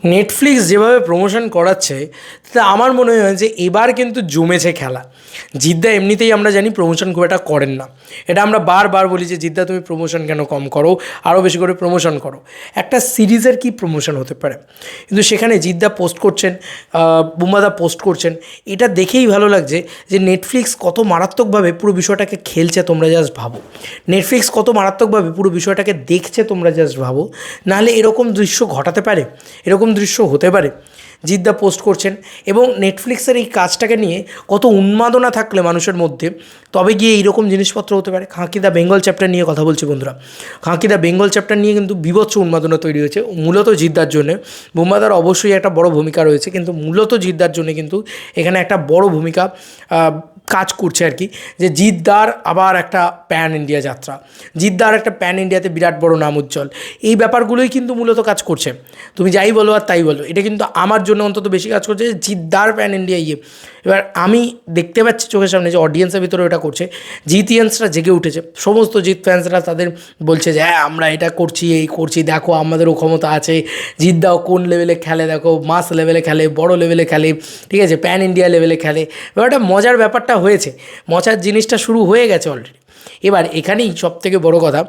Netflix যেভাবে promotion করাচ্ছে তাতে আমার মনে হয় যে এবার কিন্তু জমেছে খেলা। জিদ্দা এমনিতেই আমরা জানি প্রমোশন খুব একটা করেন না, এটা আমরা বারবার বলি যে জিদ্দা তুমি প্রমোশন কেন কম করো, আরও বেশি করে প্রমোশন করো। একটা সিরিজের কি প্রমোশন হতে পারে, কিন্তু সেখানে জিদ্দা পোস্ট করছেন, বুম্বাদা পোস্ট করছেন, এটা দেখেই ভালো লাগছে যে নেটফ্লিক্স কত মারাত্মকভাবে পুরো বিষয়টাকে খেলছে। তোমরা জাস্ট ভাবো নেটফ্লিক্স কত মারাত্মকভাবে পুরো বিষয়টাকে দেখছে, তোমরা জাস্ট ভাবো। নাহলে এরকম দৃশ্য ঘটাতে পারে, এরকম দৃশ্য হতে পারে। জিদ্দা পোস্ট করছেন এবং নেটফ্লিক্সের এই কাজটাকে নিয়ে কত উন্মাদনা থাকলে মানুষের মধ্যে তবে গিয়ে এইরকম জিনিসপত্র হতে পারে। খাঁকি দ্য বেঙ্গল চ্যাপ্টার নিয়ে কথা বলছি বন্ধুরা, খাঁকি দ্য বেঙ্গল চ্যাপ্টার নিয়ে কিন্তু বীভৎস উন্মাদনা তৈরি হয়েছে মূলত জিদ্দার জন্যে। বুম্বাদার অবশ্যই একটা বড় ভূমিকা রয়েছে, কিন্তু মূলত জিদ্দার জন্য কিন্তু এখানে একটা বড় ভূমিকা কাজ করছে আর কি, যে জিদ্দার আবার একটা প্যান ইন্ডিয়া যাত্রা, জিদ্দার একটা প্যান ইন্ডিয়াতে বিরাট বড় নাম উজ্জ্বল, এই ব্যাপারগুলোই কিন্তু মূলত কাজ করছে। তুমি যাই বলো আর তাই বলো, এটা কিন্তু আমার জন্য অন্তত বেশি কাজ করছে যে জিদ্দার প্যান ইন্ডিয়া এবার আমি দেখতে পাচ্ছি চোখের সামনে যে অডিয়েন্সের ভিতরে ওটা করছে, জিতিয়ান্সরা জেগে উঠেছে, সমস্ত জিত ফ্যান্সরা তাদের বলছে যে হ্যাঁ আমরা এটা করছি, এই করছি, দেখো আমাদেরও ক্ষমতা আছে, জিদ্দাও কোন লেভেলে খেলে, দেখো মাস লেভেলে খেলে, বড় লেভেলে খেলে, ঠিক আছে, প্যান ইন্ডিয়া লেভেলে খেলে। ব্যাপারটা মজার ব্যাপারটা হয়েছে, মজার জিনিসটা শুরু হয়ে গেছে অলরেডি। এবার এখানেই সবথেকে বড় কথা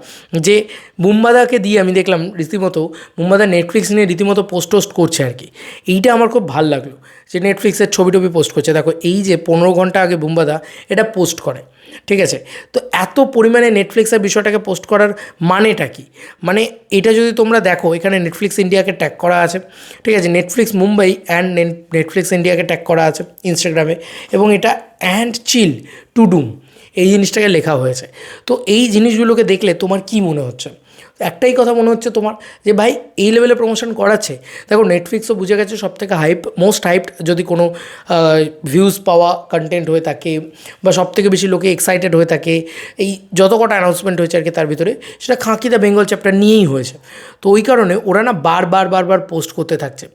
যে বুম্বাদাকে দিয়ে আমি দেখলাম রীতিমতো বুম্বাদা নেটফ্লিক্স নিয়ে রীতিমতো পোস্ট করছে আর কি। এইটা আমার খুব ভালো লাগলো যে নেটফ্লিক্সের ছবি টবি পোস্ট করছে। দেখো এই যে 15 ঘন্টা আগে বুম্বাদা এটা পোস্ট করে, ঠিক আছে, তো এত পরিমাণে নেটফ্লিক্সের বিষয়টাকে পোস্ট করার মানেটা কি? মানে এটা যদি তোমরা দেখো, এখানে নেটফ্লিক্স ইন্ডিয়াকে ট্যাগ করা আছে, ঠিক আছে, নেটফ্লিক্স মুম্বাই অ্যান্ড নেটফ্লিক্স ইন্ডিয়াকে ট্যাগ করা আছে ইনস্টাগ্রামে, এবং এটা অ্যান্ড চিল টু ডুম এই জিনিসটাকে লেখা হয়েছে। তো এই জিনিসগুলোকে দেখলে তোমার কি মনে হচ্ছে? একটাই কথা মনে হচ্ছে তোমার যে ভাই এই লেভেলে প্রমোশন করাচ্ছে। দেখো নেটফ্লিক্সও বুঝে গেছে সবথেকে মোস্ট হাইপড যদি কোনো ভিউজ পাওয়া কন্টেন্ট হয়ে থাকে বা সবথেকে বেশি লোকে এক্সাইটেড হয়ে থাকে, এই যত কটা অ্যানাউন্সমেন্ট হয়েছে আর কি তার ভিতরে, সেটা খাঁকি দ্য বেঙ্গল চ্যাপ্টার নিয়েই হয়েছে। তো ওই কারণে ওরা না বারবার পোস্ট করতে থাকছে,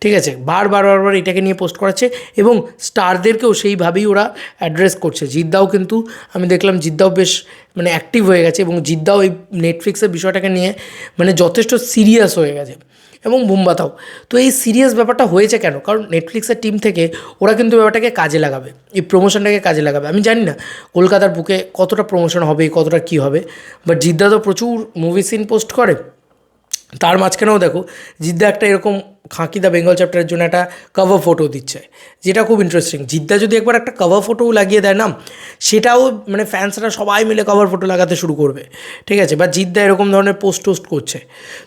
ঠিক আছে, বারবার এটাকে নিয়ে পোস্ট করাচ্ছে এবং স্টারদেরকেও সেইভাবেই ওরা অ্যাড্রেস করছে। জিদ্দাও কিন্তু আমি দেখলাম জিদ্দাও বেশ মানে অ্যাক্টিভ হয়ে গেছে এবং জিদ্দাও এই নেটফ্লিক্সের বিষয়টাকে নিয়ে মানে যথেষ্ট সিরিয়াস হয়ে গেছে, এবং বুম্বাদাও। তো এই সিরিয়াস ব্যাপারটা হয়েছে কেন? কারণ নেটফ্লিক্সের টিম থেকে ওরা কিন্তু ব্যাপারটাকে কাজে লাগাবে, এই প্রমোশনটাকে কাজে লাগাবে। আমি জানি না কলকাতার বুকে কতটা প্রমোশন হবে, কতটা কী হবে, বাট জিদ্দা তো প্রচুর মুভি সিন পোস্ট করে। তার মাঝখানেও দেখো জিদ্দা একটা এরকম খাঁকি দ্য বেঙ্গল চ্যাপ্টারের জন্য একটা কভার ফটো দিচ্ছে, যেটা খুব ইন্টারেস্টিং। জিদ্দা যদি একবার একটা কভার ফটোও লাগিয়ে দেয় না, সেটাও মানে ফ্যান্সরা সবাই মিলে কভার ফটো লাগাতে শুরু করবে, ঠিক আছে, বা জিদ্দা এরকম ধরনের পোস্ট করছে।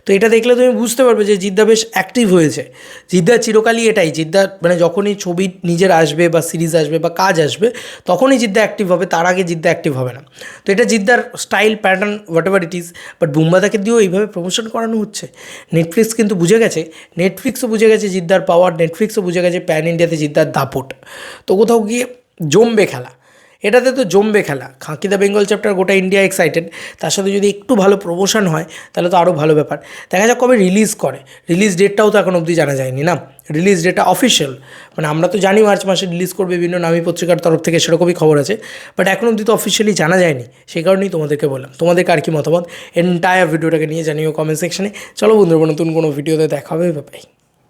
তো এটা দেখলে তুমি বুঝতে পারবে যে জিদ্দা বেশ অ্যাক্টিভ হয়েছে। জিদ্দা চিরকালই এটাই, জিদ্দা মানে যখনই ছবি নিজের আসবে বা সিরিজ আসবে বা কাজ আসবে তখনই জিদ্দা অ্যাক্টিভ হবে, তার আগে জিদ্দা অ্যাক্টিভ হবে না। তো এটা জিদ্দার style, pattern, whatever it is. But বুম্বাদাকে দিয়েও এইভাবে প্রমোশন করানো হচ্ছে। নেটফ্লিক্স কিন্তু বুঝে গেছে, নেটফ্লিক্সও বুঝে গেছে জিদ্দার পাওয়ার, নেটফ্লিক্সও বুঝে গেছে প্যান ইন্ডিয়াতে জিদ্দার দাপট। তো কোথাও গিয়ে জমবে খেলা, এটাতে তো জমবে খেলা। খাঁকি দ্য বেঙ্গল চ্যাপ্টার গোটা ইন্ডিয়া এক্সাইটেড, তার সাথে যদি একটু ভালো প্রমোশন হয় তাহলে তো আরও ভালো ব্যাপার। দেখা যাক কবে রিলিজ করে, রিলিজ ডেটটাও তো এখন অবধি জানা যায়নি না, রিলিজ ডেটটা অফিসিয়াল, মানে আমরা তো জানি মার্চ মাসে রিলিজ করবে, বিভিন্ন নামী পত্রিকার তরফ থেকে সেরকমই খবর আছে, বাট এখন অবধি তো অফিসিয়ালি জানা যায়নি। সেই কারণেই তোমাদেরকে বললাম, তোমাদেরকে আর কি মতামত এন্টায়ার ভিডিওটাকে নিয়ে জানিও কমেন্ট সেকশনে। চলো বন্ধুরা, নতুন কোনো ভিডিওতে দেখা হবে, বাই।